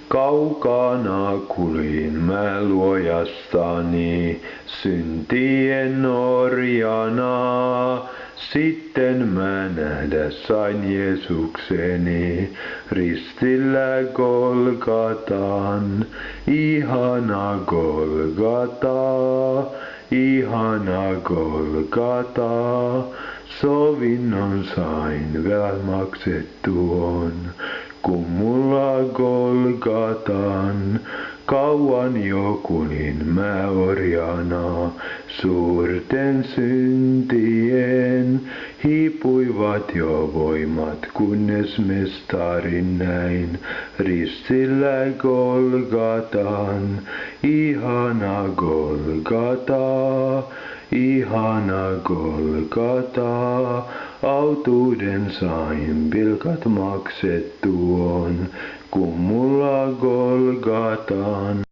Kaukana kuljin mä luojastani, syntien orjana. Sitten mä nähdä sain Jeesukseni ristillä Golgatan. Ihana Golgata, ihana Golgata. Sovinnon sain velan maksettuon, kun mulla Golgatan. Kauan jo kuljin mä orjana, suurten syntien. Hiipuivat jo voimat, kunnes mestarin näin ristillä Golgatan. Ihana Golgata, ihana Golgata. Autuuden sain pilkat maksettuon, kun mulla Golgatan.